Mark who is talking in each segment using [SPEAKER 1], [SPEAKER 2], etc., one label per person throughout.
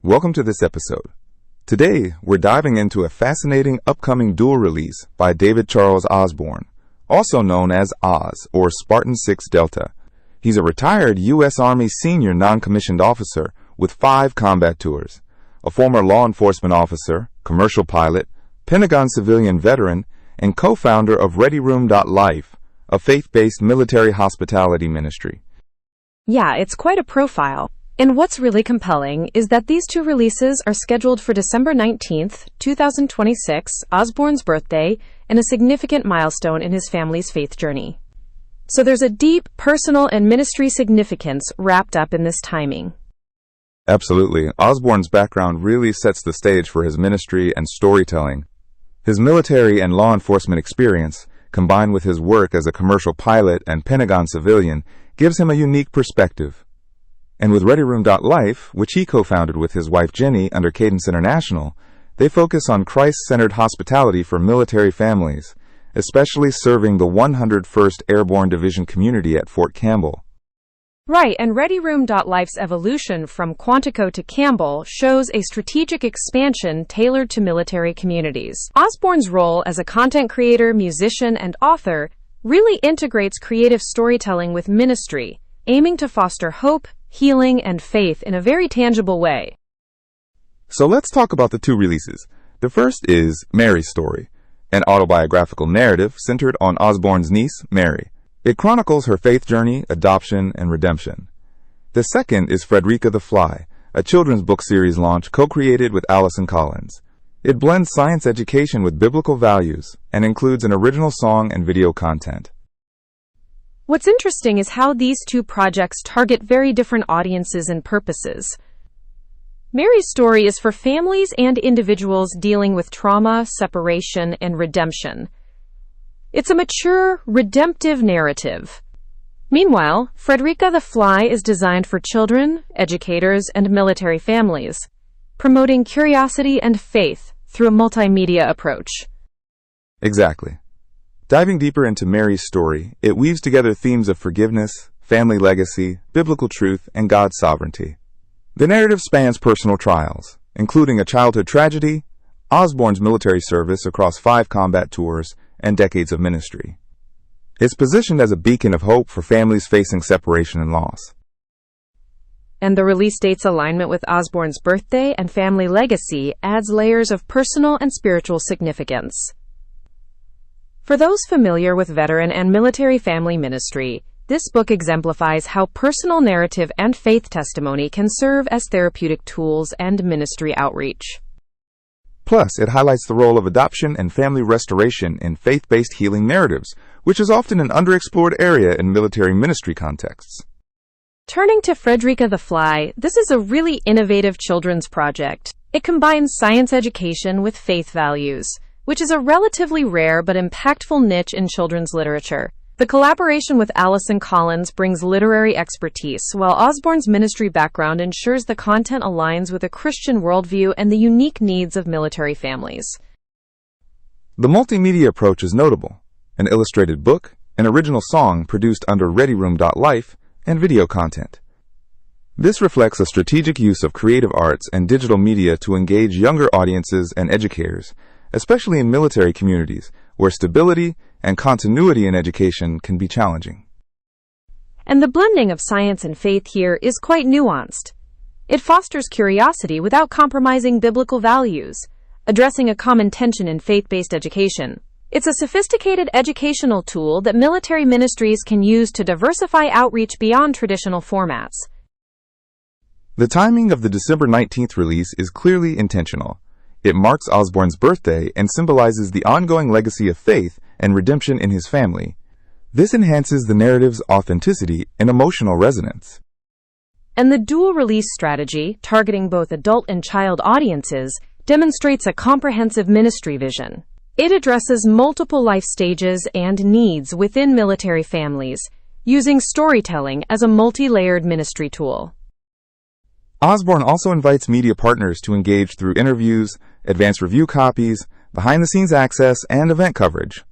[SPEAKER 1] Welcome to this episode. Today, we're diving into a fascinating upcoming dual release by David Charles Osborne, also known as Oz, or Spartan 6 Delta. He's a retired U.S. Army senior non-commissioned officer with 5 combat tours, a former law enforcement officer, commercial pilot, Pentagon civilian veteran, and co-founder of ReadyRoom.Life, a faith-based military hospitality ministry.
[SPEAKER 2] Yeah, it's quite a profile. And what's really compelling is that these 2 releases are scheduled for December 19th, 2026, Osborne's birthday, and a significant milestone in his family's faith journey. So there's a deep personal and ministry significance wrapped up in this timing.
[SPEAKER 1] Absolutely. Osborne's background really sets the stage for his ministry and storytelling. His military and law enforcement experience, combined with his work as a commercial pilot and Pentagon civilian, gives him a unique perspective. And with ReadyRoom.Life, which he co-founded with his wife Jenny under Cadence International, they focus on Christ-centered hospitality for military families, especially serving the 101st Airborne Division community at Fort Campbell.
[SPEAKER 2] Right, and ReadyRoom.Life's evolution from Quantico to Campbell shows a strategic expansion tailored to military communities. Osborne's role as a content creator, musician, and author really integrates creative storytelling with ministry, aiming to foster hope, healing, and faith in a very tangible way.
[SPEAKER 1] So let's talk about the 2 releases. The first is Mary's Story, an autobiographical narrative centered on Osborne's niece, Mary. It chronicles her faith journey, adoption, and redemption. The second is Frederica the Fly, a children's book series launch co-created with Allison Collins. It blends science education with biblical values and includes an original song and video content.
[SPEAKER 2] What's interesting is how these 2 projects target very different audiences and purposes. Mary's Story is for families and individuals dealing with trauma, separation, and redemption. It's a mature, redemptive narrative. Meanwhile, Frederica the Fly is designed for children, educators, and military families, promoting curiosity and faith through a multimedia approach.
[SPEAKER 1] Exactly. Diving deeper into Mary's Story, it weaves together themes of forgiveness, family legacy, biblical truth, and God's sovereignty. The narrative spans personal trials, including a childhood tragedy, Osborne's military service across 5 combat tours, and decades of ministry. It's positioned as a beacon of hope for families facing separation and loss.
[SPEAKER 2] And the release date's alignment with Osborne's birthday and family legacy adds layers of personal and spiritual significance. For those familiar with veteran and military family ministry, this book exemplifies how personal narrative and faith testimony can serve as therapeutic tools and ministry outreach.
[SPEAKER 1] Plus, it highlights the role of adoption and family restoration in faith-based healing narratives, which is often an underexplored area in military ministry contexts.
[SPEAKER 2] Turning to Frederica the Fly, this is a really innovative children's project. It combines science education with faith values, which is a relatively rare but impactful niche in children's literature. The collaboration with Allison Collins brings literary expertise, while Osborne's ministry background ensures the content aligns with a Christian worldview and the unique needs of military families.
[SPEAKER 1] The multimedia approach is notable: an illustrated book, an original song produced under ReadyRoom.Life, and video content. This reflects a strategic use of creative arts and digital media to engage younger audiences and educators, especially in military communities, where stability and continuity in education can be challenging.
[SPEAKER 2] And the blending of science and faith here is quite nuanced. It fosters curiosity without compromising biblical values, addressing a common tension in faith-based education. It's a sophisticated educational tool that military ministries can use to diversify outreach beyond traditional formats.
[SPEAKER 1] The timing of the December 19th release is clearly intentional. It marks Osborne's birthday and symbolizes the ongoing legacy of faith and redemption in his family. This enhances the narrative's authenticity and emotional resonance.
[SPEAKER 2] And the dual release strategy, targeting both adult and child audiences, demonstrates a comprehensive ministry vision. It addresses multiple life stages and needs within military families, using storytelling as a multi-layered ministry tool.
[SPEAKER 1] Osborne also invites media partners to engage through interviews, advanced review copies, behind-the-scenes access, and event coverage.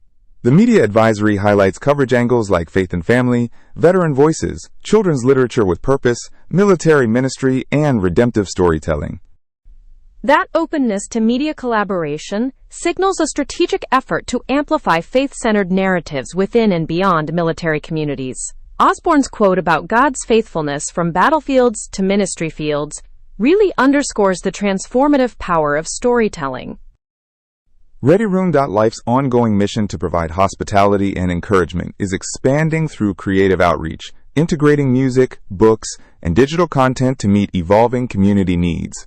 [SPEAKER 1] The media advisory highlights coverage angles like faith and family, veteran voices, children's literature with purpose, military ministry, and redemptive storytelling.
[SPEAKER 2] That openness to media collaboration signals a strategic effort to amplify faith-centered narratives within and beyond military communities. Osborne's quote about God's faithfulness from battlefields to ministry fields really underscores the transformative power of storytelling.
[SPEAKER 1] ReadyRoom.life's ongoing mission to provide hospitality and encouragement is expanding through creative outreach, integrating music, books, and digital content to meet evolving community needs.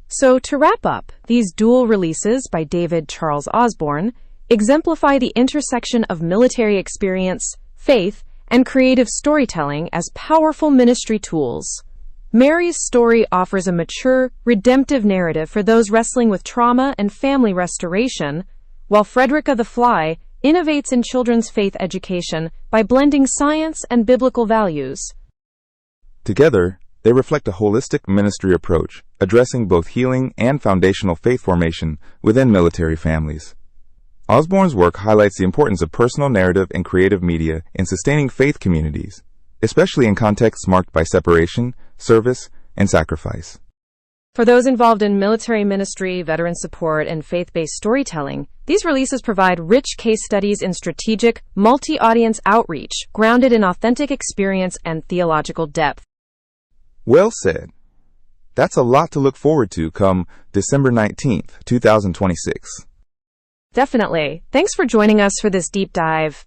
[SPEAKER 2] So, to wrap up, these dual releases by David Charles Osborne exemplify the intersection of military experience, faith, and creative storytelling as powerful ministry tools. Mary's story offers a mature, redemptive narrative for those wrestling with trauma and family restoration, while Frederica the Fly innovates in children's faith education by blending science and biblical values.
[SPEAKER 1] Together, they reflect a holistic ministry approach, addressing both healing and foundational faith formation within military families. Osborne's work highlights the importance of personal narrative and creative media in sustaining faith communities, especially in contexts marked by separation, service, and sacrifice.
[SPEAKER 2] For those involved in military ministry, veteran support, and faith-based storytelling, these releases provide rich case studies in strategic, multi-audience outreach, grounded in authentic experience and theological depth.
[SPEAKER 1] Well said. That's a lot to look forward to come December 19th, 2026.
[SPEAKER 2] Definitely. Thanks for joining us for this deep dive.